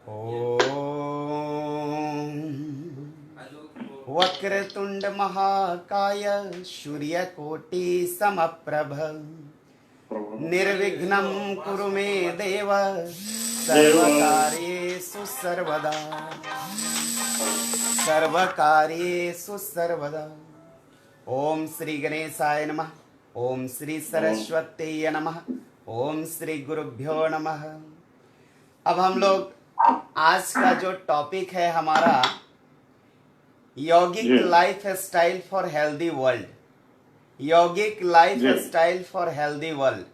ओम वक्रतुंड महाकाय सूर्यकोटि समप्रभ निर्विघ्नं कुरु मे देव सर्वकार्येषु सर्वदा सर्वकार्येषु सर्वदा। ओम श्री गणेशाय नमः। ओम श्री सरस्वती नमः। ओम श्री गुरुभ्यो नमः। अब हम लोग आज का जो टॉपिक है हमारा यौगिक lifestyle for healthy world. यौगिक lifestyle for healthy world.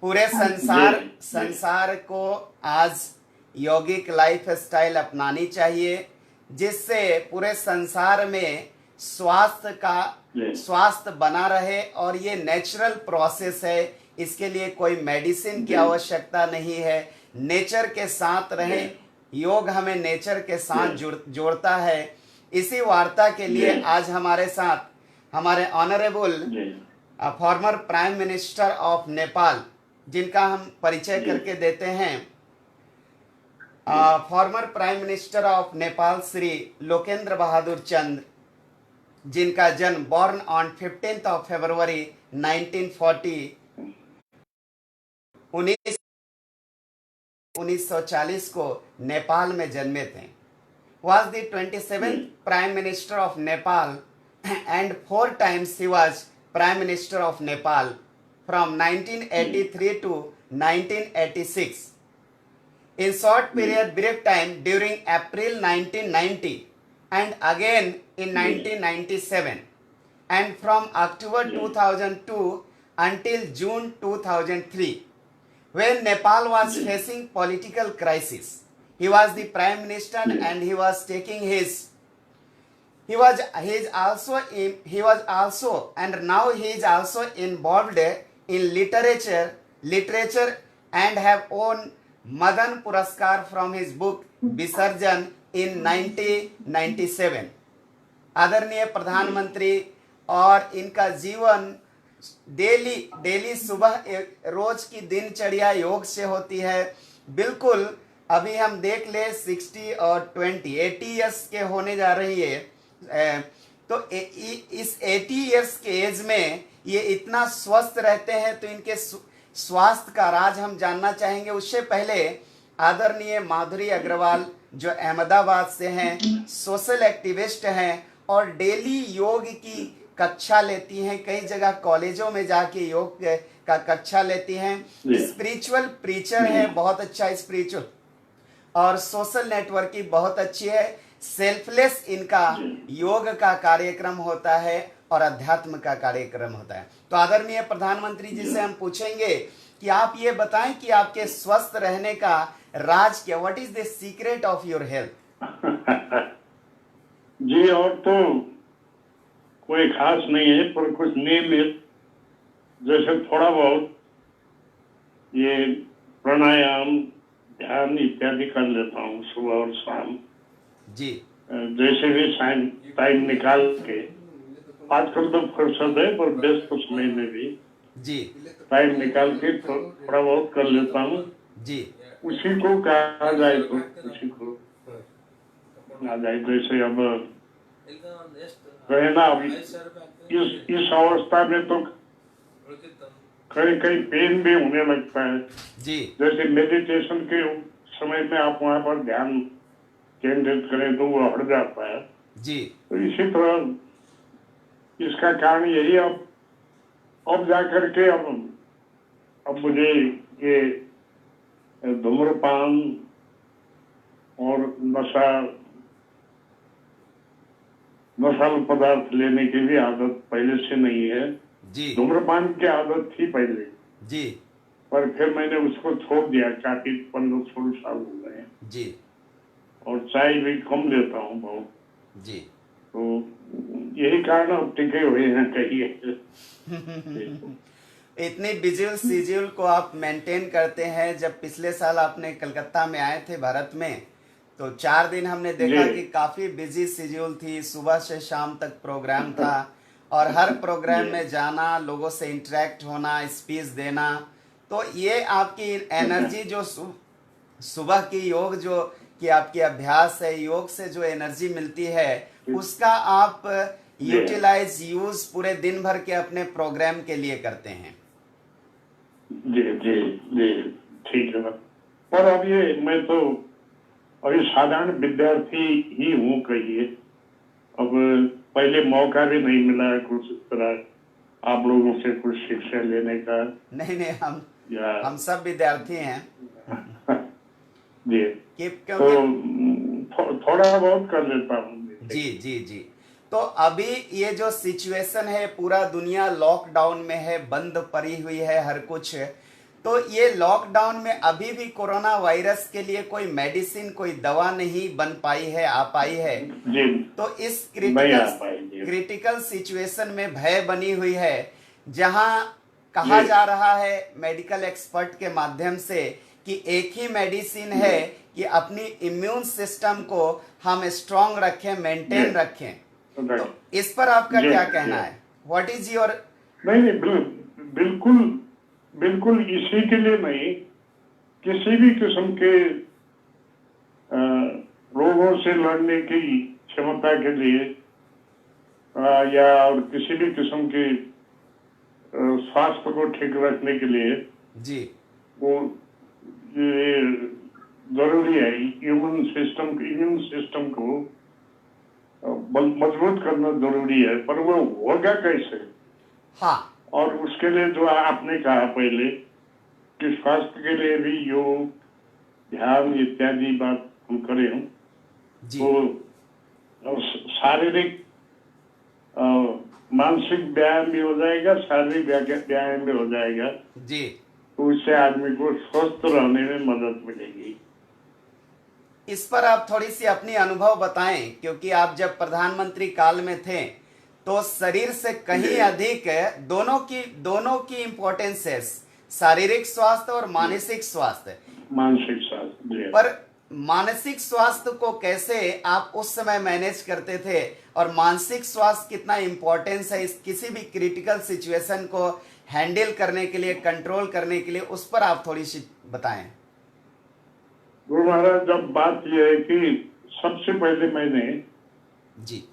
पूरे संसार को आज यौगिक लाइफ स्टाइल अपनानी चाहिए, जिससे पूरे संसार में स्वास्थ्य बना रहे। और ये नेचुरल प्रोसेस है, इसके लिए कोई मेडिसिन की आवश्यकता नहीं है। नेचर के साथ रहें। योग हमें नेचर के साथ जोड़ता है। इसी वार्ता के लिए आज हमारे साथ हमारे honourable former prime minister of Nepal, जिनका हम परिचय करके देते हैं। Former prime minister of Nepal Shri Lokendra Bahadur Chand, जिनका जन्म बॉर्न ऑन 15 फरवरी 1940 1940 को नेपाल में जन्मे थे। Was the 27th Prime Minister of Nepal and 4 times he was Prime Minister of Nepal from 1983 to 1986. In short period, brief time during April 1990 and again in 1997, and from October 2002 until June 2003, when Nepal was facing political crisis. He was the prime minister and he was taking he was also and now he is also involved in literature and have won Madan Puraskar from his book Visarjan in 1997. आदरणीय प्रधानमंत्री, और इनका जीवन daily सुबह रोज की दिनचर्या योग से होती है। बिल्कुल अभी हम देख ले 60 और 80 ईयर्स के होने जा रही है। तो इस 80 ईयर्स के एज में ये इतना स्वस्थ रहते हैं, तो इनके स्वास्थ्य का राज हम जानना चाहेंगे। उससे पहले आदरणीय माधुरी अग्रवाल, जो अहमदाबाद से हैं, सोशल एक्टिविस्ट हैं और डेली योग की कक्षा लेती हैं। कई जगह कॉलेजों में जाके योग का कक्षा लेती हैं। स्पिरिचुअल प्रीचर है, बहुत अच्छा स्पिरिचुअल और सोशल नेटवर्किंग बहुत अच्छी है। सेल्फलेस इनका योग का कार्यक्रम होता है और अध्यात्म का कार्यक्रम होता है। तो आदरणीय प्रधानमंत्री जी से हम पूछेंगे कि आप ये बताएं कि आपके स्वस्थ रहने का राज क्या, what is the secret of your health? जी, और तो कोई खास नहीं है, पर कुछ नियमित जैसे थोड़ा बहुत ये प्राणायाम, ध्यान इत्यादि कर लेता हूँ सुबह और शाम जी। जैसे भी टाइम निकाल के। आजकल तो फुर्सत है, पर व्यस्त समय में भी जी टाइम निकाल के थोड़ा बहुत कर लेता हूँ जी। उसी को कहा जाए तो उसी को आ जाए। जैसे अब रहना इस अवस्था में तो कहीं पेन भी होने लगता है जी। जैसे मेडिटेशन के समय में आप वहाँ पर ध्यान केंद्रित करें तो वो हट जाता है जी। तो इसी तरह इसका कारण यही अब जाकर के अब मुझे ये धूम्रपान और नशालु पदार्थ लेने की भी आदत पहले से नहीं है जी। धूम्रपान की आदत थी पहले जी, पर फिर मैंने उसको छोड़ दिया। काफी 15-16 साल हो गए जी। और चाय भी कम लेता हूँ बहुत जी। तो यही कारण अब टिके हुए हैं कहिए। इतनी बिजी शेड्यूल को आप मेंटेन करते हैं। जब पिछले साल आपने कलकत्ता में आए थे भारत में, तो 4 दिन हमने देखा कि काफी बिजी शेड्यूल थी। सुबह से शाम तक प्रोग्राम था और हर प्रोग्राम में जाना, लोगों से इंटरेक्ट होना, स्पीच देना। तो ये आपकी एनर्जी जो सुबह की योग जो कि आपकी अभ्यास है, योग से जो एनर्जी मिलती है उसका आप यूटिलाइज यूज पूरे दिन भर के अपने प्रोग्राम के लिए करते हैं। जी जी जी, ठीक है ना। पर अब ये मैं तो अभी साधारण विद्यार्थी ही हूँ कहिए। अब पहले मौका भी नहीं मिला है कुछ इस तरह आप लोगों से कुछ शिक्षा लेने का, नहीं नहीं, या हम सब विद्यार्थी हैं जी, कि तो क्योंकि थोड़ा बहुत कर लेता हूँ। जी जी जी। तो अभी ये जो सिचुएशन है, पूरा दुनिया लॉकडाउन में है, बंद पड़ी हुई है हर कुछ। तो ये लॉकडाउन में अभी भी कोरोना वायरस के लिए कोई मेडिसिन, कोई दवा नहीं बन पाई है, आ पाई है। जी, तो इस नहीं आ पाएंगे। क्रिटिकल सिचुएशन में भय बनी हुई है, जहां कहा जी जा रहा है मेडिकल एक्सपर्ट के माध्यम से कि एक ही मेडिसिन है कि अपनी इम्यून सिस्टम को हम स्ट्रांग रखें, मेंटेन जी रखें। राइट, तो इस पर आपका जी क्या जी। कहना है? What is your? नहीं नहीं, बिल्कुल बिल्कुल इसी के लिए नहीं, किसी भी किस्म के अ, रोगों से लड़ने की क्षमता के लिए, या और किसी भी किस्म के स्वास्थ्य को ठीक रखने के लिए जी वो ये जरूरी है। इम्यून सिस्टम को मजबूत करना जरूरी है, पर वो होगा कैसे? हाँ और उसके लिए जो आपने कहा पहले कि स्वास्थ्य के लिए भी योग, ध्यान इत्यादि बात हम करें, जी तो शारीरिक मानसिक व्यायाम भी हो जाएगा, शारीरिक व्यायाम भी हो जाएगा, जी। तो उससे आदमी को स्वस्थ रहने में मदद मिलेगी। इस पर आप थोड़ी सी अपनी अनुभव बताएं, क्योंकि आप जब प्रधानमंत्री काल में थे तो शरीर से कहीं अधिक दोनों की इम्पोर्टेंस है, शारीरिक स्वास्थ्य और मानसिक स्वास्थ्य। मानसिक स्वास्थ्य जी। पर मानसिक स्वास्थ्य को कैसे आप उस समय मैनेज करते थे, और मानसिक स्वास्थ्य कितना इम्पोर्टेंस है इस किसी भी क्रिटिकल सिचुएशन को हैंडल करने के लिए, कंट्रोल करने के लिए, उस पर आप थोड़ी सी बताएं। गुरु महाराज, जब बात यह है कि सबसे पहले मैंने जी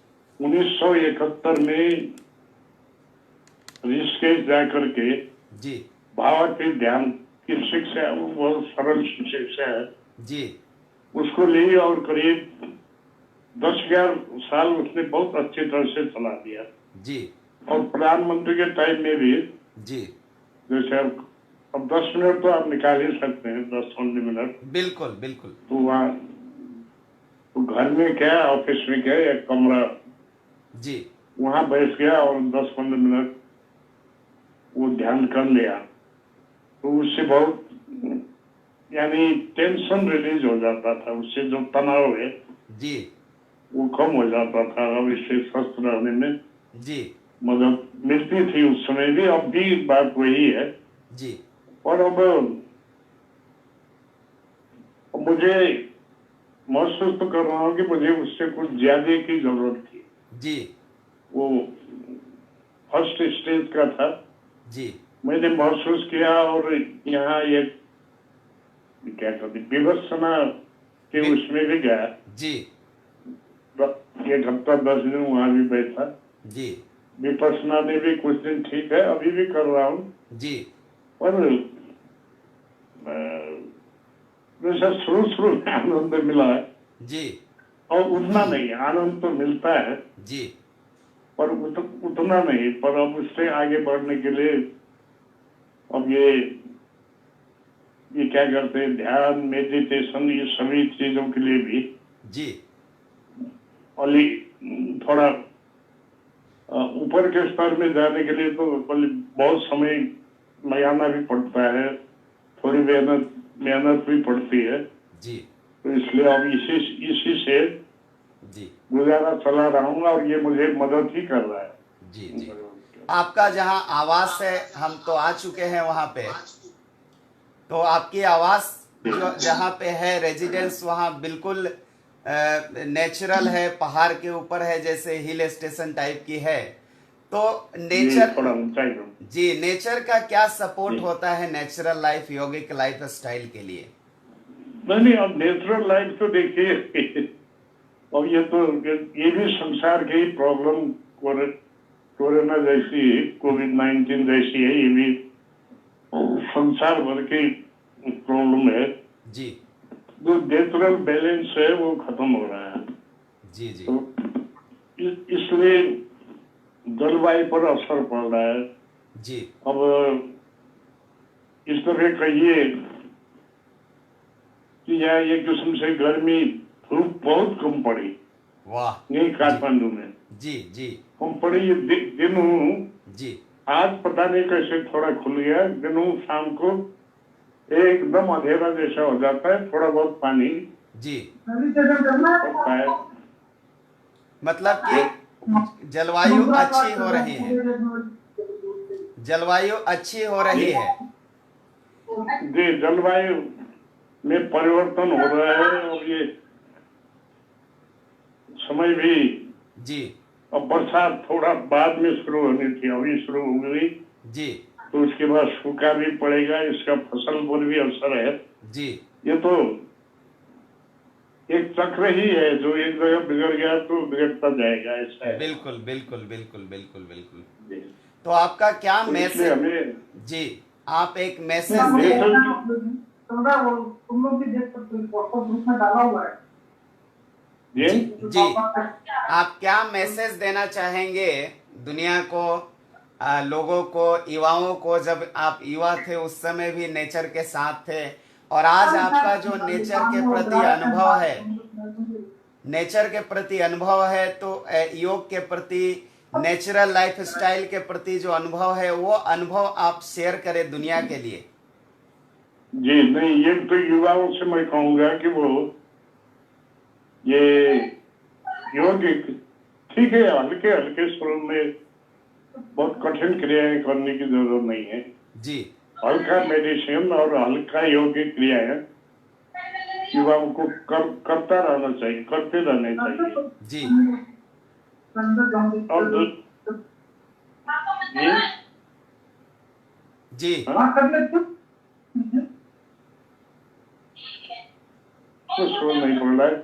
1971 में ऋषिकेश जाकर के जी भावातीत ध्यान की शिक्षा, वो बहुत सरल शिक्षा है, जी उसको ली और करीब 10-11 साल उसने बहुत अच्छी तरह से चला दिया। जी और प्रधानमंत्री के टाइम में भी, जी जैसे अब 10 मिनट तो आप निकाल ही सकते हैं, 10-15 मिनट। बिल्कुल बिल्कुल। तो वहाँ तो घर में क्या, ऑफिस में क्या, एक कमरा, जी वहां बैठ गया और 10-15 मिनट वो ध्यान कर लिया, तो उससे बहुत यानी टेंशन रिलीज हो जाता था, उससे जो तनाव है जी वो कम हो जाता था, और इससे स्वस्थ रहने में जी मदद मिलती थी उस समय भी, अब भी बात वही है। जी और अब मुझे महसूस तो कर रहा हूँ कि मुझे उससे कुछ ज्यादा की जरूरत थी। जी वो फर्स्ट स्टेज का था, जी मैंने महसूस किया। और यहाँ एक क्या कहते विपස්සना के वि- उसमें भी गया, जी 1 हफ्ता 10 दिन वहां भी बैठा। जी विपස්සना में भी कुछ दिन ठीक है, अभी भी कर रहा हूँ। जी पर जैसा शुरू में आनंद मिला है, जी और उतना नहीं, आनंद तो मिलता है जी पर उतना नहीं। पर अब उससे आगे बढ़ने के लिए अब ये क्या करते हैं, ध्यान, मेडिटेशन, ये सभी चीजों के लिए भी जी अली थोड़ा ऊपर के स्तर में जाने के लिए तो बहुत समय लगाना भी पड़ता है, थोड़ी मेहनत भी पड़ती है। जी तो इसलिए अब इसी से जी गुजारा चला रहा हूँ, और ये मुझे मदद ही कर रहा है। जी जी। आपका जहां आवास है, हम तो आ चुके हैं वहां पे, तो आपकी आवास जो जहाँ पे है रेजिडेंस, वहाँ बिल्कुल नेचुरल है, पहाड़ के ऊपर है, जैसे हिल स्टेशन टाइप की है। तो ये नेचर, थोड़ा ऊंचाई में। जी, नेचर का क्या सपोर्ट जी। होता है नेचुरल लाइफ, योगिक लाइफ स्टाइल के लिए? नहीं, अब नेचुरल लाइफ तो देखिए, और ये भी संसार की प्रॉब्लम, कोरोना जैसी, कोविड-19 जैसी है, ये भी संसार भर की प्रॉब्लम है। जी जो नेचुरल बैलेंस है वो खत्म हो रहा है। जी जी तो इसलिए जलवायु पर असर पड़ रहा है। जी अब इस तरह कहिए कि यहाँ एक किस्म से गर्मी, धूप बहुत कम पड़ी, वाह यही जी काठमांडू में जी जी कम पड़ी। ये दिन हूँ, जी आज पता नहीं कैसे थोड़ा खुल गया, दिन हूँ शाम को एकदम अंधेरा जैसा हो जाता है, थोड़ा बहुत पानी जी पड़ता है। मतलब कि जलवायु अच्छी हो रही है, जलवायु अच्छी हो रही है। जी, जलवायु में परिवर्तन हो रहा है, और ये समय भी, जी अब बरसात थोड़ा बाद में शुरू होनी थी, अभी शुरू हो गई, जी तो उसके बाद सूखा भी पड़ेगा, इसका फसल पर भी असर है। जी ये तो एक चक्र ही है, जो एक जगह बिगड़ गया तो बिगड़ता जाएगा, ऐसा है। बिल्कुल बिल्कुल बिल्कुल बिल्कुल बिल्कुल। जी। तो आपका क्या तो इसलिए मैसेज, हमें जी आप एक मैसेज दें, नेचर जी जी जी आप क्या मैसेज देना चाहेंगे दुनिया को, लोगों को, युवाओं को? जब आप युवा थे उस समय भी नेचर के साथ थे, और आज आपका जो नेचर के प्रति अनुभव है, नेचर के प्रति अनुभव है, तो योग के प्रति, नेचुरल लाइफ स्टाइल के प्रति जो अनुभव है, वो अनुभव आप शेयर करें दुनिया के लिए। जी, नहीं, ये तो युवाओं से मैं कहूंगा कि वो ये योग ठीक है, हल्के हल्के स्वरूप में, बहुत कठिन क्रियाएं करने की जरूरत नहीं है। जी हल्का मेडिटेशन और हल्का योगिक क्रियाएं युवाओं को करता रहना चाहिए, करते रहने चाहिए। जी और ये जी कुछ सुन नहीं पड़ रहा है।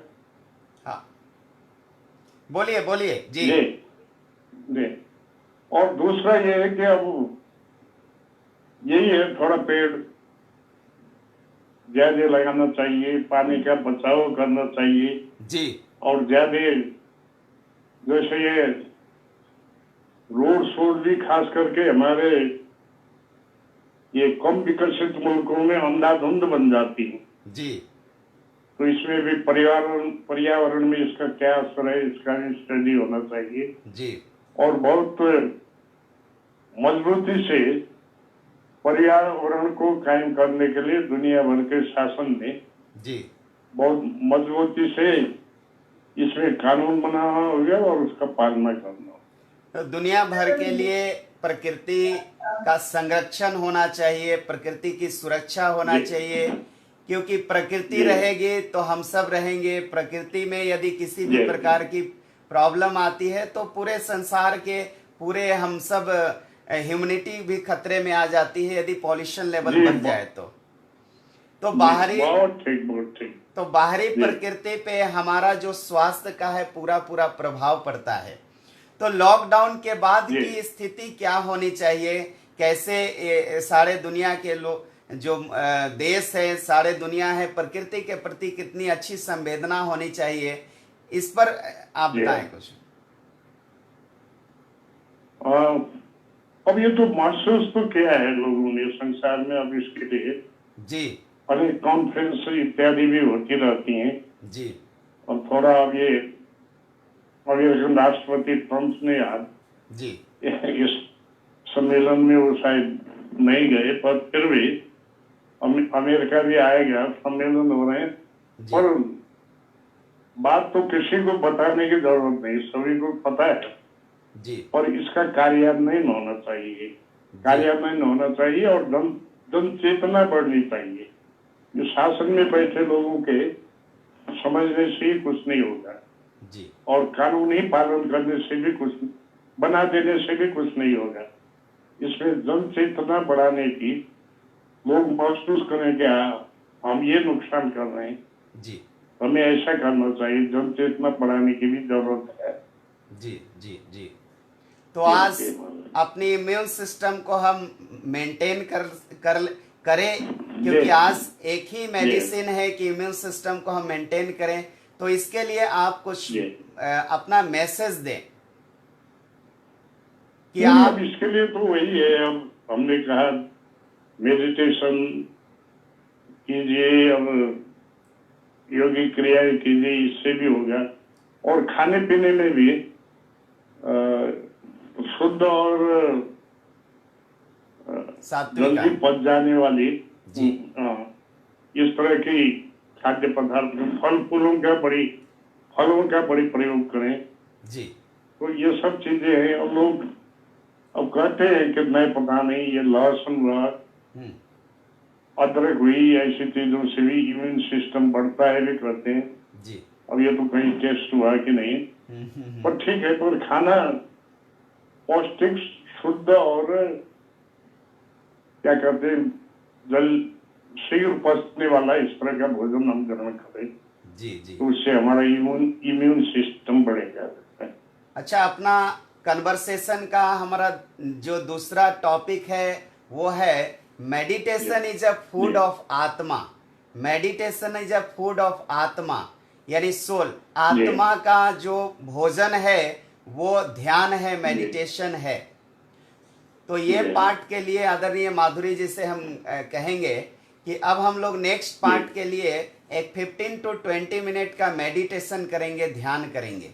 हाँ बोलिए बोलिए जी जी जी। और दूसरा ये है कि अब यही है, थोड़ा पेड़ ज्यादा लगाना चाहिए, पानी का बचाव करना चाहिए, जी और ज्यादा जैसे ये रोड शोड भी खास करके हमारे ये कम विकसित मुल्कों में अंधाधुंध बन जाती है। जी तो इसमें भी पर्यावरण में इसका क्या असर है, इसका भी स्टडी होना चाहिए, जी और बहुत मजबूती से पर्यावरण को कायम करने के लिए दुनिया भर के शासन ने जी बहुत मजबूती से इसमें कानून बनाना होगा और उसका पालना करना होगा। तो दुनिया भर के लिए प्रकृति का संरक्षण होना चाहिए, प्रकृति की सुरक्षा होना जी चाहिए, क्योंकि प्रकृति जी रहेगी तो हम सब रहेंगे। प्रकृति में यदि किसी भी जी प्रकार की प्रॉब्लम आती है तो पूरे संसार के, पूरे हम सब ह्यूमनिटी भी खतरे में आ जाती है, यदि पॉल्यूशन लेवल जी, बढ़ जाए तो बाहरी, बहुत ठीक, बहुत ठीक। तो बाहरी जी प्रकृति पे हमारा जो स्वास्थ्य का है पूरा पूरा प्रभाव पड़ता है। तो लॉकडाउन के बाद जी की स्थिति क्या होनी चाहिए? कैसे सारे दुनिया के लोग, जो देश है, सारे दुनिया है, प्रकृति के प्रति कितनी अच्छी संवेदना होनी चाहिए, इस पर आप जी। बताएं कुछ। अब ये तो महसूस तो किया है लोगों ने संसार में, अब इसके लिए जी अनेक कॉन्फ्रेंस इत्यादि भी होती रहती हैं, जी और थोड़ा अब ये अमेरिकन राष्ट्रपति ट्रंप ने आज जी इस सम्मेलन में वो शायद नहीं गए, पर फिर भी अमेरिका भी आएगा, सम्मेलन हो रहे हैं। जी और बात तो किसी को बताने की जरूरत नहीं, सभी को पता है, जी और इसका कार्यान्वयन होना चाहिए, कार्यान्वयन होना चाहिए, और जन चेतना बढ़नी चाहिए। जो शासन में बैठे लोगों के समझने से ही कुछ नहीं होगा, जी और कानूनी पालन करने से भी कुछ, बना देने से भी कुछ नहीं होगा। इसमें जन चेतना बढ़ाने की, लोग महसूस करें कि हाँ, हम ये नुकसान कर रहे हैं, जी हमें ऐसा करना चाहिए। जन चेतना बढ़ाने की भी जरूरत है। जी जी जी। तो जी, आज जी, महाराज। अपनी इम्यून सिस्टम को हम मेंटेन कर करें, जी क्योंकि आज एक ही जी मेडिसिन है कि इम्यून सिस्टम को हम मेंटेन करें। तो इसके लिए आप कुछ जी अपना मैसेज दें कि नहीं, अब आप। इसके लिए तो वही है। अब हमने कहा मेडिटेशन कीजिए, अब योगी क्रियाएं कीजिए, इससे भी होगा। और खाने पीने में भी अ, शुद्ध और सात्विक जल्दी आहार। पच जाने वाली जी इस तरह की खाद्य पदार्थ, फलों का बड़ी प्रयोग करें। जी तो ये सब चीजें हैं। और लोग अब कहते हैं कि नहीं, पता नहीं, ये लहसुन हुआ, हम्म अदरक हुई, ऐसी चीजों से भी इम्यून सिस्टम बढ़ता है भी कहते हैं। जी अब ये तो कहीं टेस्ट हुआ कि नहीं, हम्म। पर ठीक है। पर खाना पौष्टिक, शुद्ध और क्या कहते हैं, जल शीघ्र पचने वाला इस तरह का भोजन हम ग्रहण करें, जी जी। तो उससे हमारा इम्यून सिस्टम बढ़ेगा। अच्छा, अपना कन्वर्सेशन का हमारा जो दूसरा टॉपिक है वो है जी मेडिटेशन इज अ जी फूड ऑफ आत्मा। Meditation is a food of आत्मा, यानी सोल। जी आत्मा का जो भोजन है वो ध्यान है, जी मेडिटेशन है। तो ये जी पार्ट के लिए आदरणीय माधुरी जी से हम कहेंगे कि अब हम लोग नेक्स्ट जी पार्ट के लिए एक 15 to 20 मिनट का मेडिटेशन करेंगे, ध्यान करेंगे।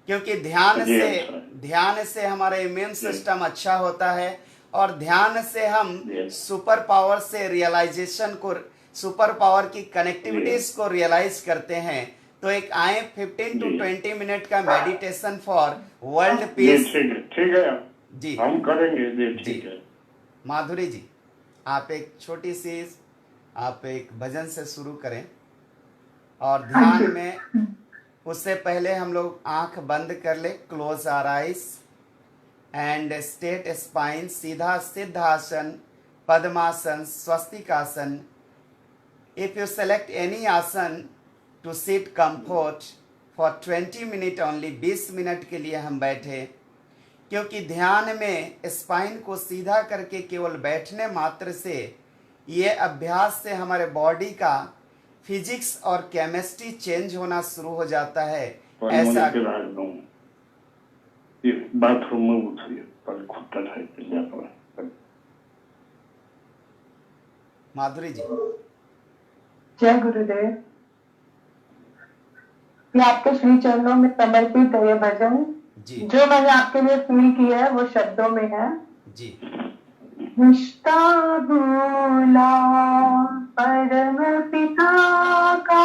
क्योंकि जी अच्छा ध्यान से हमारा इम्यून जी सिस्टम अच्छा होता है, और ध्यान से हम जी सुपर पावर से रियलाइजेशन को, सुपर पावर की जी कनेक्टिविटीज को रियलाइज करते हैं। तो एक आए 15 to जी 20 मिनट का मेडिटेशन फॉर वर्ल्ड जी पीस। ठीक है, ठीक है, जी हम करेंगे जी, जी। ठीक है। माधुरी जी, आप एक छोटी सी, आप एक भजन से शुरू करें, और हाँ जी। ध्यान में उससे पहले हम लोग आंख बंद कर ले, close our eyes and straight spine, सीधा siddhasana, padmasana, swastikasana. If you select any asana to sit comfort for 20 minute only, 20 minute के लिए हम बैठे। क्योंकि ध्यान में स्पाइन को सीधा करके केवल बैठने मात्र से, ये अभ्यास से हमारे बॉडी का फिजिक्स और केमिस्ट्री चेंज होना शुरू हो जाता है। पर ऐसा के राज दूं, ये बाथरूम में उठिए, पर खुट्टा ढाई के जाता है। माधुरी जी। जय गुरुदेव। ये आपके श्री चरणों में समर्पित है ये भजन। जी जो मैंने आपके लिए फील किया है वो शब्दों में है। जी रिश्ता भूला परम पिता का,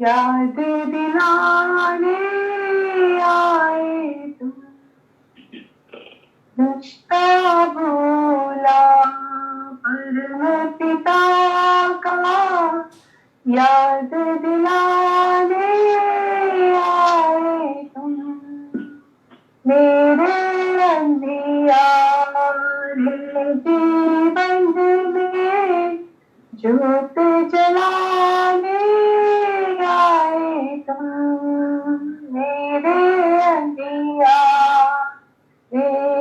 याद दिलाने आए तुम। रिश्ता भूला परम पिता का, याद दिलाने आए तुम। मेरे अंधियारे जीवन में ज्योत जलाने आए तुम। मेरे अंधियारे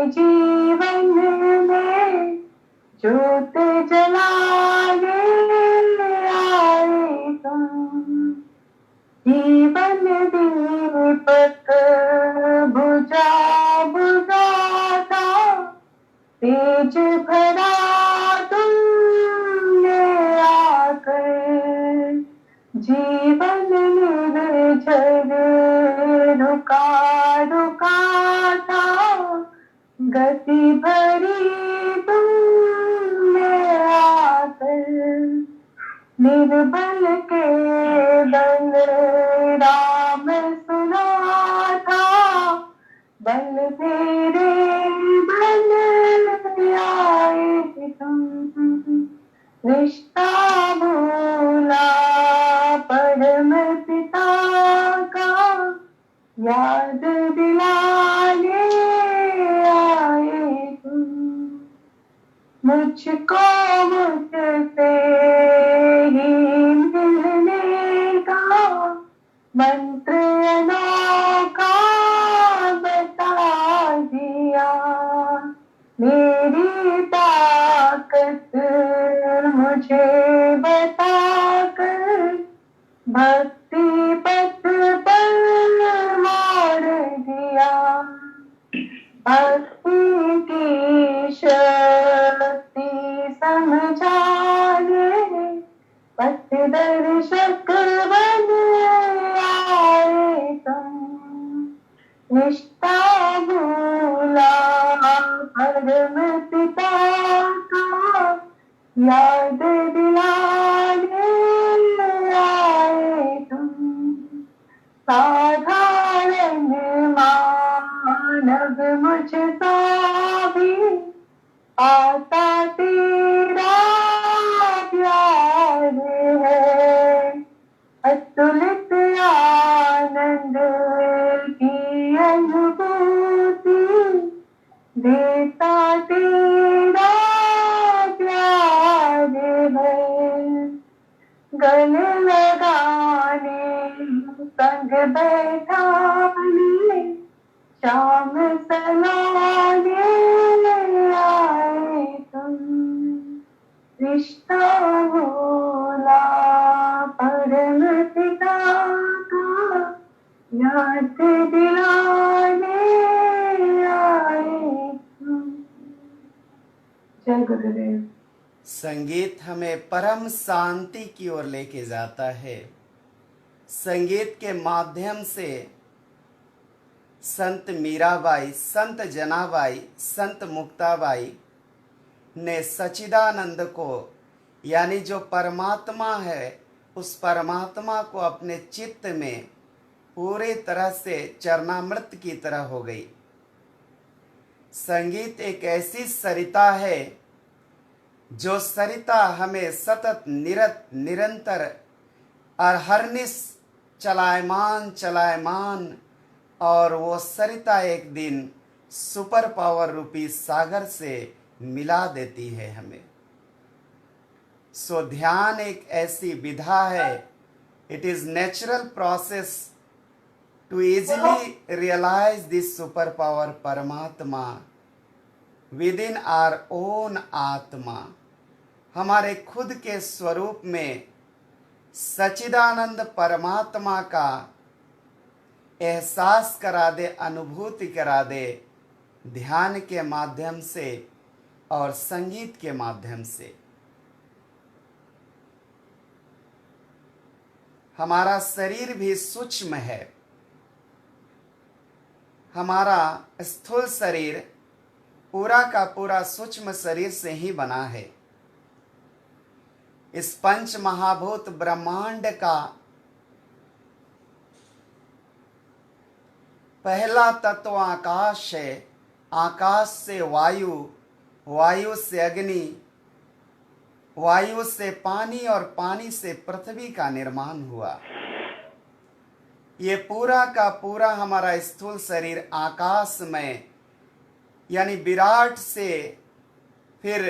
जीवन में ज्योत जलाने आए तुम। जीवन दीपक बुझा बुझाता, तेज भरा तुमने आकर। जीवन निर्झर रुका रुका था, गति भरी तुमने आकर। निर्बल के बल राम सुना था, बल तेरे बल आए तुम। रिश्ता भूला परम पिता का, याद दिलाने आए तुम। मुझको मुझसे मुझे बताकर भक्ति पथ पर मोड़ दिया। भक्ति की शक्ति समझाए पथ दर्शक बन आए तुम। निष्ठा भूला परम पिता का याद दिलाने आए तुम। साधारण मानव मुझसा भी आता तेरा प्यार है। अतुलित आनंद की अनुभूति देता तेरा प्यार है। गले लगाने संग बैठाने शाम सलाने आए तुम। रिश्ता भूला परम पिता का याद दिलाने आए तुम। जय गुरुदेव। संगीत हमें परम शांति की ओर लेके जाता है। संगीत के माध्यम से संत मीराबाई, संत जनाबाई, संत मुक्ताबाई ने सच्चिदानंद को, यानी जो परमात्मा है, उस परमात्मा को अपने चित्त में पूरी तरह से चरणामृत की तरह हो गई। संगीत एक ऐसी सरिता है जो सरिता हमें सतत निरंतर अहर्निश चलायमान, और वो सरिता एक दिन सुपर पावर रूपी सागर से मिला देती है हमें। सो ध्यान एक ऐसी विधा है, it is natural process to easily realise this super power परमात्मा विद इन आवर ओन आत्मा। हमारे खुद के स्वरूप में सच्चिदानंद परमात्मा का एहसास करा दे, अनुभूति करा दे, ध्यान के माध्यम से और संगीत के माध्यम से। हमारा शरीर भी सूक्ष्म है। हमारा स्थूल शरीर पूरा का पूरा सूक्ष्म शरीर से ही बना है। इस पंच महाभूत ब्रह्मांड का पहला तत्व आकाश है। आकाश से वायु, वायु से अग्नि, वायु से पानी और पानी से पृथ्वी का निर्माण हुआ। ये पूरा का पूरा हमारा स्थूल शरीर आकाश में, यानी विराट से फिर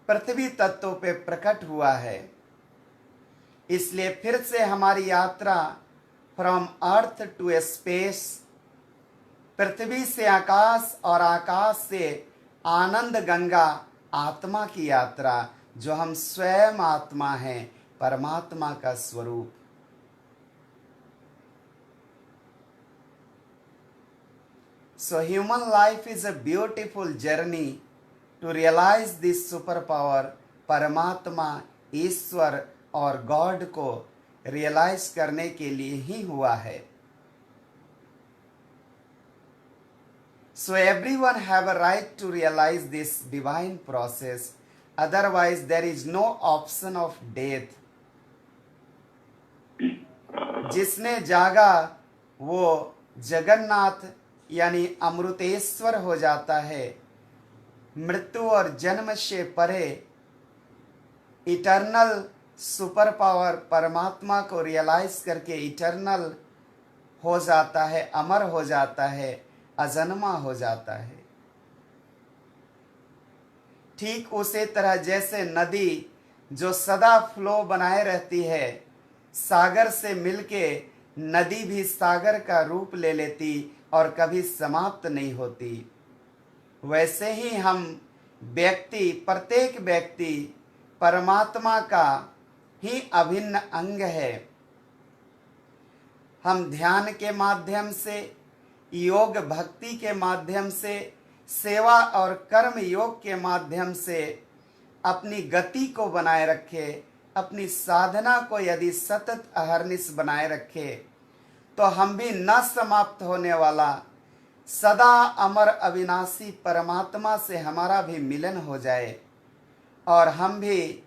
पृथ्वी तत्व पे प्रकट हुआ है। इसलिए फिर से हमारी यात्रा फ्रॉम अर्थ टू स्पेस, पृथ्वी से आकाश और आकाश से आनंद गंगा आत्मा की यात्रा, जो हम स्वयं आत्मा हैं, परमात्मा का स्वरूप। So human life is a beautiful journey to realize this super power, परमात्मा, ईश्वर और गॉड को रियलाइज करने के लिए ही हुआ है। So everyone have a right to realize this divine process, otherwise there is no option of death. जिसने जागा वो जगन्नाथ यानी अमृतेश्वर हो जाता है। मृत्यु और जन्म से परे इटर्नल सुपर पावर परमात्मा को रियलाइज करके इटर्नल हो जाता है, अमर हो जाता है, अजन्मा हो जाता है। ठीक उसी तरह जैसे नदी जो सदा फ्लो बनाए रहती है, सागर से मिलके नदी भी सागर का रूप ले लेती और कभी समाप्त नहीं होती, वैसे ही हम व्यक्ति, प्रत्येक व्यक्ति परमात्मा का ही अभिन्न अंग है। हम ध्यान के माध्यम से, योग भक्ति के माध्यम से, सेवा और कर्म योग के माध्यम से अपनी गति को बनाए रखे, अपनी साधना को यदि सतत अहर्निश बनाए रखे, तो हम भी न समाप्त होने वाला सदा अमर अविनाशी परमात्मा से हमारा भी मिलन हो जाए और हम भी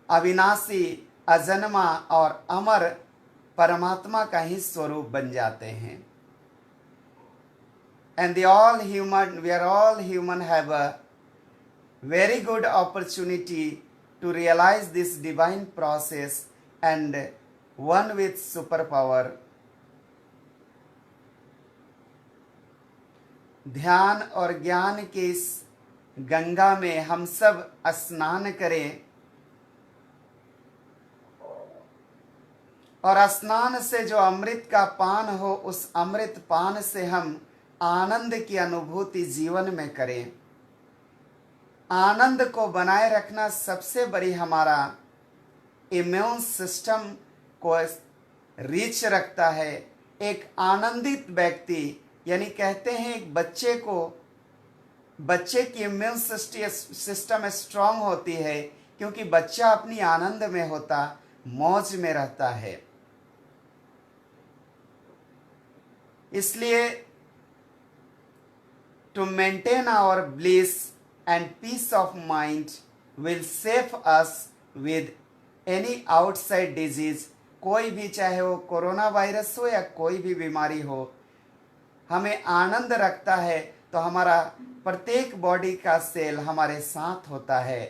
अविनाशी, अजन्मा और अमर परमात्मा का ही स्वरूप बन जाते हैं। And we are all human, have a very good opportunity to realize this divine process and one with superpower. ध्यान और ज्ञान के इस गंगा में हम सब स्नान करें और स्नान से जो अमृत का पान हो, उस अमृत पान से हम आनंद की अनुभूति जीवन में करें। आनंद को बनाए रखना सबसे बड़ी हमारा इम्यून सिस्टम को रीच रखता है। एक आनंदित व्यक्ति, यानी कहते हैं एक बच्चे की इम्यून सिस्टम स्ट्रांग होती है क्योंकि बच्चा अपनी आनंद में होता, मौज में रहता है। इसलिए to maintain our bliss and peace of mind will save us with any outside disease, कोई भी, चाहे वो कोरोना वायरस हो या कोई भी बीमारी हो, हमें आनंद रखता है तो हमारा प्रत्येक बॉडी का सेल हमारे साथ होता है।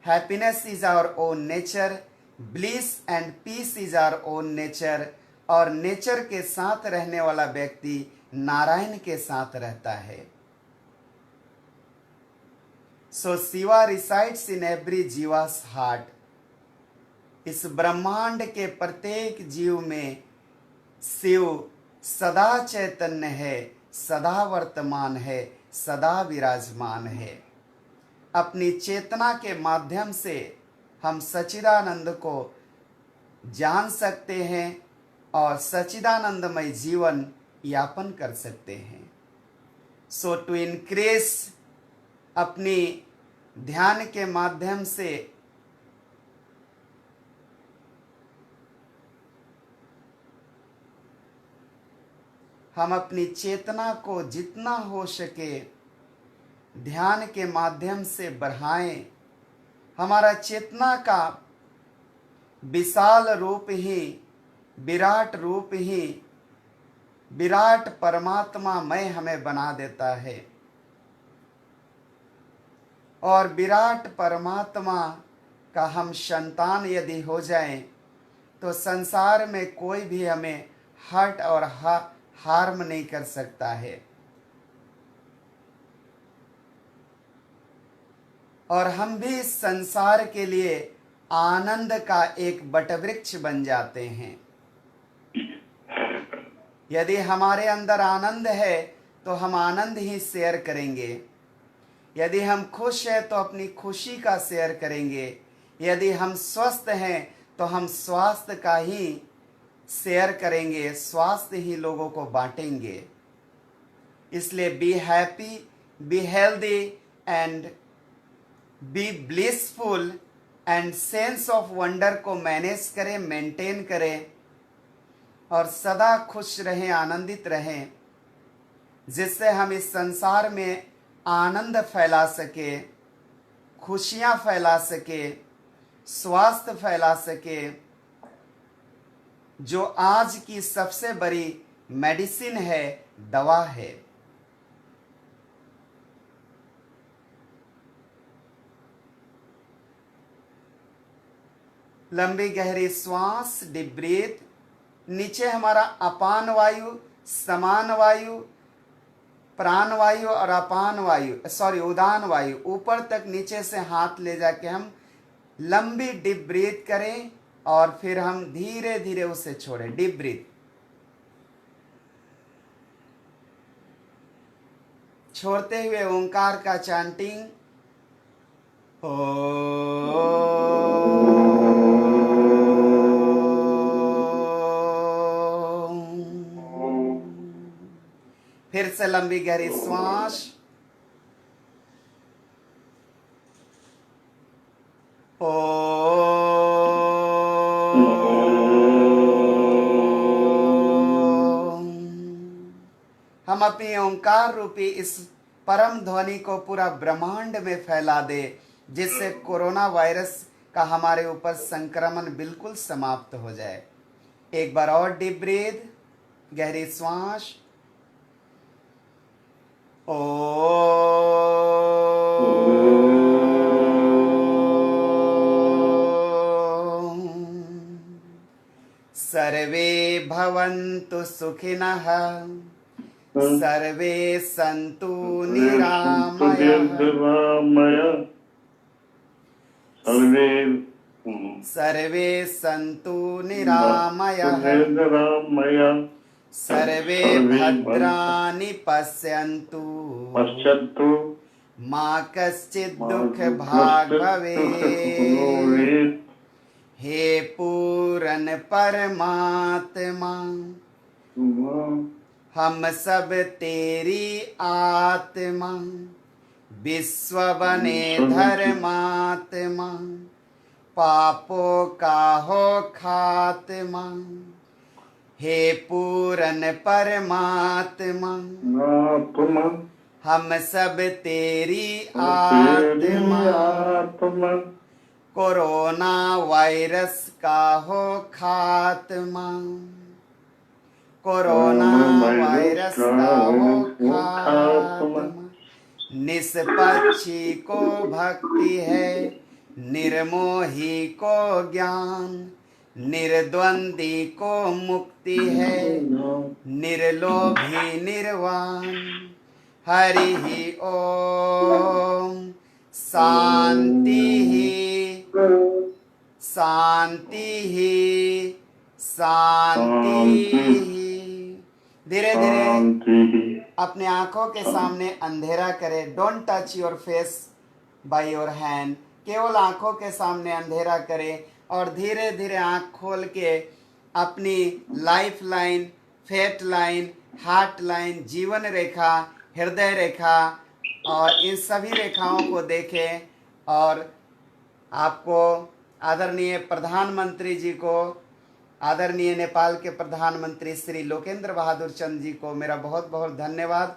Happiness is our own nature, bliss and peace is our own nature. और नेचर के साथ रहने वाला व्यक्ति नारायण के साथ रहता है। So Shiva resides in every जीवास हार्ट। इस ब्रह्मांड के प्रत्येक जीव में शिव सदा चैतन्य है, सदा वर्तमान है, सदा विराजमान है। अपनी चेतना के माध्यम से हम सच्चिदानंद को जान सकते हैं और सच्चिदानंदमय जीवन यापन कर सकते हैं। सो टू इंक्रीज, अपनी ध्यान के माध्यम से हम अपनी चेतना को जितना हो सके ध्यान के माध्यम से बढ़ाएं। हमारा चेतना का विशाल रूप ही, विराट रूप ही, विराट परमात्मा मैं हमें बना देता है। और विराट परमात्मा का हम संतान यदि हो जाएं तो संसार में कोई भी हमें हर्ट और हार्म नहीं कर सकता है। और हम भी इस संसार के लिए आनंद का एक वटवृक्ष बन जाते हैं। यदि हमारे अंदर आनंद है तो हम आनंद ही शेयर करेंगे। यदि हम खुश हैं तो अपनी खुशी का शेयर करेंगे। यदि हम स्वस्थ हैं तो हम स्वास्थ्य का ही शेयर करेंगे, स्वास्थ्य ही लोगों को बांटेंगे। इसलिए be happy, be healthy and be blissful and sense of wonder को मैनेज करें, मेंटेन करें और सदा खुश रहें, आनंदित रहें, जिससे हम इस संसार में आनंद फैला सके, खुशियां फैला सके, स्वास्थ्य फैला सके, जो आज की सबसे बड़ी मेडिसिन है, दवा है। लंबी गहरी श्वास, डीप ब्रीथ। नीचे हमारा अपान वायु, समान वायु, प्राण वायु और अपान वायु, उदान वायु, ऊपर तक नीचे से हाथ ले जाके हम लंबी डीप ब्रीथ करें और फिर हम धीरे धीरे उसे छोड़ें। डीप ब्रीथ, छोड़ते हुए ओंकार का चैंटिंग फिर से लंबी गहरी श्वास। हम अपनी ओंकार रूपी इस परम ध्वनि को पूरा ब्रह्मांड में फैला दे, जिससे कोरोना वायरस का हमारे ऊपर संक्रमण बिल्कुल समाप्त हो जाए। एक बार और डीप ब्रीथ, गहरी श्वास। सर्वे भवन्तु सुखिनः, सर्वे सन्तु निरामयाः, सर्वे सन्तु निरामयाः, सर्वे भद्राणि पश्यन्तु मा कश्चित् दुःख भाग् भवेत्। हे पूरन परमात्मा, हम सब तेरी आत्मा, विश्व बने धर्मात्मा, पापों का हो खात्मा। हे पूरन परमात्मा, हम सब तेरी आत्मा, कोरोना वायरस का हो खात्मा, कोरोना वायरस का हो खात्मा। निष्पक्षी को भक्ति है, निर्मोही को ज्ञान, निर्द्वंदी को मुक्ति है, निर्लोभी निर्वाण। हरि ही ओम। शांति ही शांति ही शांति ही। धीरे धीरे अपने आंखों के सामने अंधेरा करें। Don't touch your face by your hand. केवल आंखों के सामने अंधेरा करें और धीरे धीरे आंख खोल के अपनी life line, fate line, heart line, जीवन रेखा, हृदय रेखा और इन सभी रेखाओं को देखें और आपको आदरणीय प्रधानमंत्री जी को, आदरणीय नेपाल के प्रधानमंत्री श्री लोकेंद्र बहादुर चंद जी को मेरा बहुत बहुत धन्यवाद।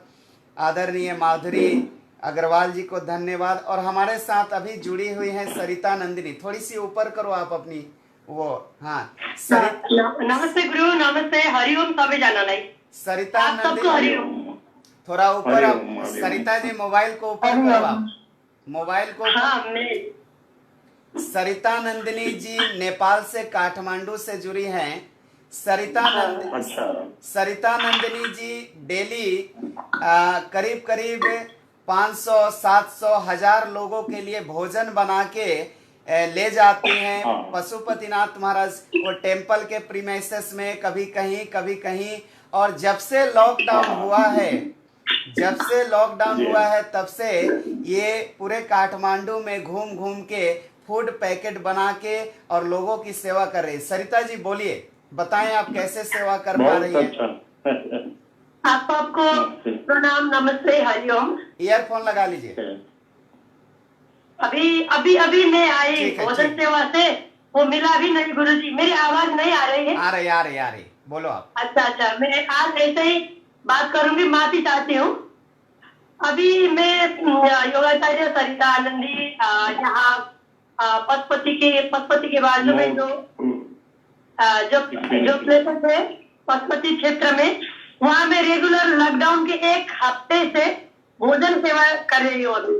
आदरणीय माधुरी अग्रवाल जी को धन्यवाद। और हमारे साथ अभी जुड़ी हुई हैं सरिता नंदिनी। थोड़ी सी ऊपर करो आप अपनी वो। हाँ नमस्ते गुरु, नमस्ते, हरिओम सबैजनालाई। सरिता सबको हरिओम। थोड़ा ऊपर आप सरिता जी, मोबाइल को ऊपर करो आप, मोबाइल को। हाँ, सरिता नंदिनी जी नेपाल से काठमांडू से जुड़ी हैं। सरिता नंदिनी जी डेली करीब करीब 500, 700, 1000 लोगों के लिए भोजन बना के ले जाती हैं। पशुपतिनाथ महाराज वो टेम्पल के प्रीमाइसेस में कभी कहीं। और जब से लॉकडाउन हुआ है तब से ये पूरे काठमांडू में घूम घूम के फूड पैकेट बना के और लोगों की सेवा कर रही है। सरिता जी बोलिए, बताएं आप कैसे सेवा कर पा रही हैं। आपको प्रणाम, नमस्ते, हरिओम। ईयरफोन लगा लीजिए। अभी मैं आई भोजन सेवा से, वो मिला भी नहीं गुरु जी। मेरी आवाज नहीं आ रही है? आ रही, बोलो आप। अच्छा, मैं आज ऐसे ही बात करूंगी, माफी चाहती हूँ। अभी मैं योगाचार्य सरिता आनंदी यहाँ पशुपति के बाजू में जो प्लेसेस है पशुपति क्षेत्र में, वहाँ मैं रेगुलर लॉकडाउन के एक हफ्ते से भोजन सेवा कर रही हूँ। अभी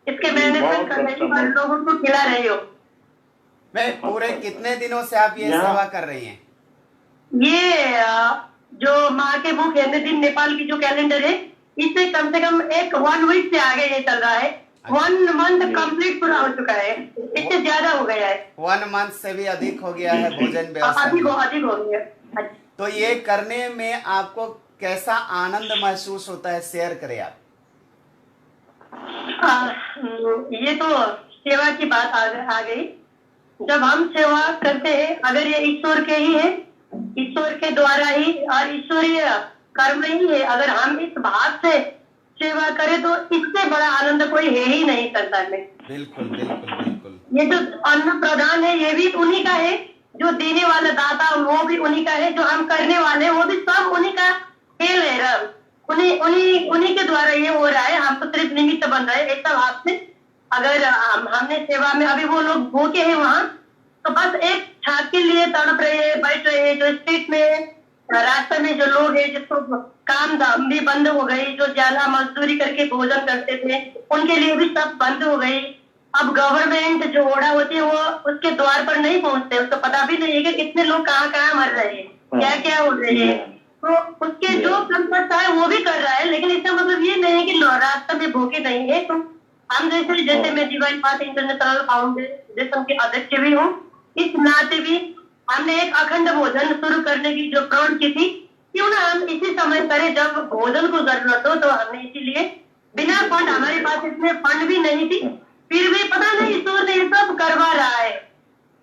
इसके मैनेजमेंट कर रही हूँ, लोगों को खिला रही हूँ। मैं पूरे कितने दिनों से आप ये सेवा कर रही हैं? ये जो माँ के मुख है दिन नेपाल की जो कैलेंडर है, इससे कम से कम 1 वीक से आगे ये चल रहा है। 1 मंथ कंप्लीट पूरा हो चुका है, इससे ज्यादा हो गया है। 1 मंथ से भी अधिक हो गया है भोजन व्यवस्था। अधिक हो गया। तो ये करने में आपको कैसा आनंद महसूस होता है, शेयर करें आप। ये तो सेवा की बात आ गई। जब हम सेवा करते हैं, अगर ये ईश्वर के ही है, ईश्वर के द्वारा ही और ईश्वरीय कर्म ही है, अगर हम इस भाव से सेवा करें तो इससे बड़ा आनंद कोई है ही नहीं संसार में। बिल्कुल बिल्कुल बिल्कुल। ये जो अन्न प्रदान है ये भी उन्हीं का है, जो देने वाला दाता वो भी उन्हीं का है, जो हम करने वाले वो भी सब उन्हीं का खेल है। उन्हीं के द्वारा ये हो रहा है, हम तो सिर्फ निमित्त बन रहे हैं। ऐसा भाव से अगर हमने सेवा में, अभी वो लोग भूखे हैं वहाँ, तो बस एक छात के लिए तड़प रहे, बैठ रहे, जो स्ट्रीट में रास्ते में जो लोग हैं जिसको काम धाम भी बंद हो गई, जो ज्यादा मजदूरी करके भोजन करते थे उनके लिए भी सब बंद हो गई। अब गवर्नमेंट जो ओढ़ा होती है वो उसके द्वार पर नहीं पहुंचते, उसको पता भी नहीं है कि कितने लोग कहाँ कहाँ मर रहे हैं, क्या क्या हो रहे हैं। तो उसके जो कर सकता है वो भी कर रहा है, लेकिन इसका मतलब ये नहीं है कि रास्ते में भूखे नहीं है। तो हम जैसे मैं डिवाइन पाथ इंटरनेशनल फाउंडेशन के अध्यक्ष भी हूँ, इस नाते भी हमने एक अखंड भोजन शुरू करने की जो प्रण की थी, क्यों ना हम इसी समय करें जब भोजन को जरूरत हो। तो हमने इसीलिए बिना फंड, हमारे पास इसमें फंड भी नहीं थी, फिर भी पता नहीं ईश्वर ने ये सब करवा रहा है,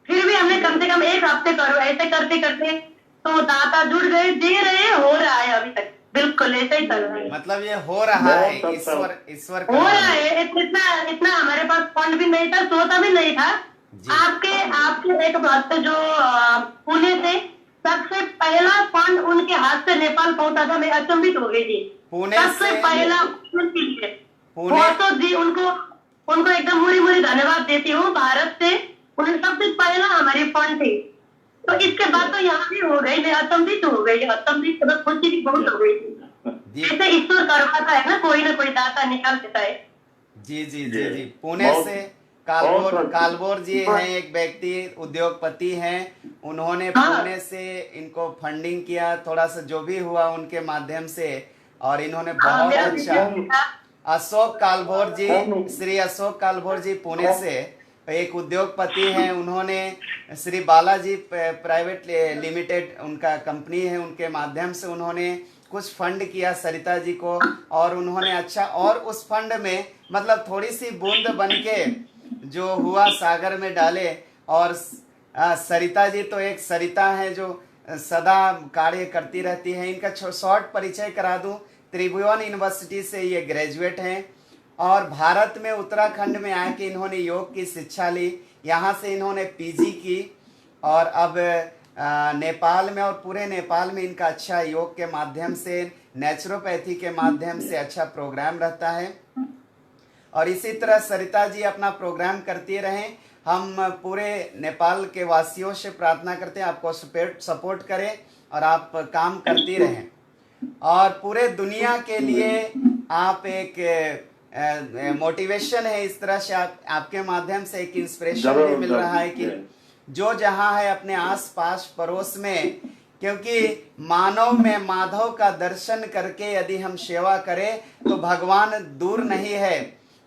फिर भी हमने कम से कम एक हफ्ते करो, ऐसे करते करते तो दाता जुड़ गए, दे रहे, हो रहा है अभी तक। बिल्कुल ऐसा ही चल रहा है, मतलब ये हो रहा है, ईश्वर हो रहा है। इतना हमारे पास फंड भी नहीं था, सोचा भी नहीं था। आपके एक भक्त जो पुणे से सबसे पहला फंड उनके हाथ से नेपाल पहुंचा था, मैं अचंभित हो गई थी। पुणे सबसे से पहला पुणे तो जी उनको एकदम मुड़ी धन्यवाद देती हूँ। भारत से उन्हें सबसे पहला हमारी फंड थी, तो इसके बाद तो यहाँ भी हो गई, मैं अचंभित हो गई, अचंभित खुशी भी बहुत हो गई थी। ऐसे ईश्वर करवाता है ना कोई दाता निकाल देता है। जी जी जी जी। पुणे से कालबोर जी हैं, एक व्यक्ति उद्योगपति हैं, उन्होंने पुणे से इनको फंडिंग किया, थोड़ा सा जो भी हुआ उनके माध्यम से, और इन्होंने बहुत अच्छा। अशोक कालभोर जी, श्री अशोक कालभोर जी पुणे से एक उद्योगपति हैं, उन्होंने श्री बालाजी प्राइवेट लिमिटेड उनका कंपनी है, उनके माध्यम से उन्होंने कुछ फंड किया सरिता जी को, और उन्होंने अच्छा, और उस फंड में मतलब थोड़ी सी बूंद बन के जो हुआ सागर में डाले। और सरिता जी तो एक सरिता है जो सदा कार्य करती रहती है। इनका शॉर्ट परिचय करा दूं, त्रिभुवन यूनिवर्सिटी से ये ग्रेजुएट हैं, और भारत में उत्तराखंड में आके इन्होंने योग की शिक्षा ली, यहाँ से इन्होंने पीजी की, और अब नेपाल में और पूरे नेपाल में इनका अच्छा योग के माध्यम से, नेचुरोपैथी के माध्यम से अच्छा प्रोग्राम रहता है। और इसी तरह सरिता जी अपना प्रोग्राम करती रहें। हम पूरे नेपाल के वासियों से प्रार्थना करते हैं आपको सपोर्ट करें और आप काम करती रहें, और पूरे दुनिया के लिए आप एक मोटिवेशन है। इस तरह से आपके माध्यम से एक इंस्पिरेशन भी मिल रहा है कि जो जहाँ है अपने आस पास पड़ोस में, क्योंकि मानव में माधव का दर्शन करके यदि हम सेवा करें तो भगवान दूर नहीं है,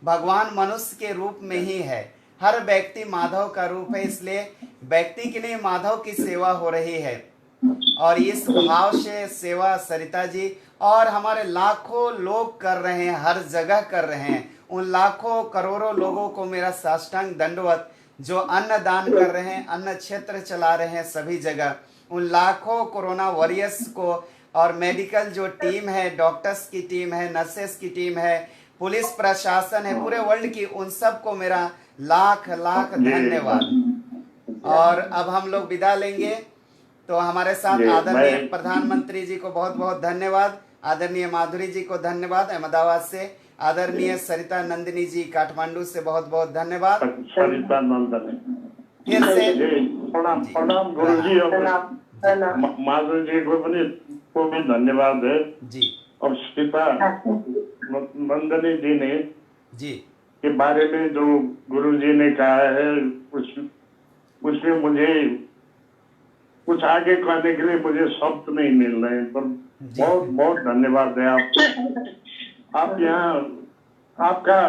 भगवान मनुष्य के रूप में ही है। हर व्यक्ति माधव का रूप है, इसलिए व्यक्ति के लिए माधव की सेवा हो रही है। और इस भाव से सेवा सरिता जी और हमारे लाखों लोग कर रहे हैं, हर जगह कर रहे हैं। उन लाखों करोड़ों लोगों को मेरा साष्टांग दंडवत, जो अन्न दान कर रहे हैं, अन्न क्षेत्र चला रहे हैं सभी जगह। उन लाखों कोरोना वॉरियर्स को, और मेडिकल जो टीम है, डॉक्टर्स की टीम है, नर्सेस की टीम है, पुलिस प्रशासन है, पूरे वर्ल्ड की, उन सबको मेरा लाख लाख धन्यवाद। और अब हम लोग विदा लेंगे, तो हमारे साथ आदरणीय प्रधानमंत्री जी को बहुत बहुत धन्यवाद, आदरणीय माधुरी जी को धन्यवाद अहमदाबाद से, आदरणीय सरिता नंदिनी जी काठमांडू से बहुत बहुत धन्यवाद। सरिता नंदनी फिर से प्रणाम गुरु जी, और माधुरी जी को भी धन्यवाद है जी। और सरिता नंदनी जी ने जी के बारे में जो गुरु जी ने कहा है, उसमें मुझे कुछ आगे कहने के लिए मुझे शब्द नहीं मिल रहे हैं, पर बहुत बहुत धन्यवाद है आप यहाँ, आपका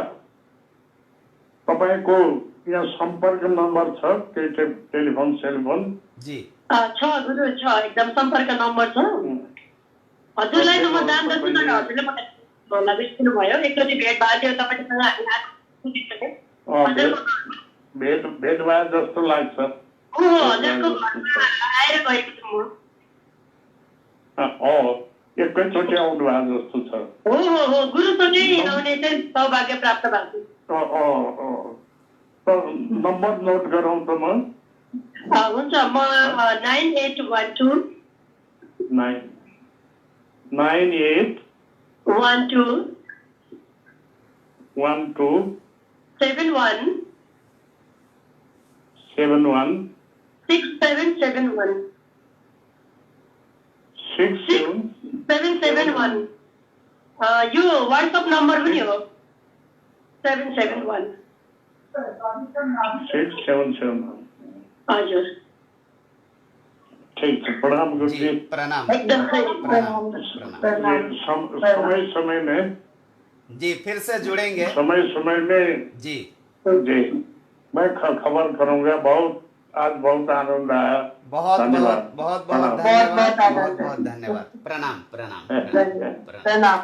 तपाईँको यहाँ संपर्क नंबर छ, टेलिफोन सेलफोन जी गुरु छ, एकदम संपर्क नम्बर छ। हजुरलाई त म जान्दछु, तर हजुरले मलाई बिर्सिनु भयो। एकचोटि भेट भएको थियो तपाईँसँग, भेटभाए जस्तो लाग्छ। हजुरको घरमा आएर गएको छु म। एकैचोटि आउनु भएको जस्तो छ। हो गुरुसँगै आउने चाहिँ सौभाग्य प्राप्त भएको छ। नम्बर नोट गरौँ त म। हुन्छ म 9812 9812 71 71 6771 771 यो व्हाट्सएप नम्बर पनि हो 771 677। हजुर ठीक छ, प्रणाम जी गुरुजी। प्रणाम एकदम सही। प्रणाम प्रणाम। समय समय में जी फिर से जुड़ेंगे समय में जी। जी मैं खबर करूंगा। आज बहुत आनंद आया। बहुत धन्यवाद। बहुत बहुत प्रणाम। धन्यवाद। बहुत बहुत बहुत धन्यवाद। प्रणाम प्रणाम धन्यवाद। प्रणाम प्रणाम। प्रणाम।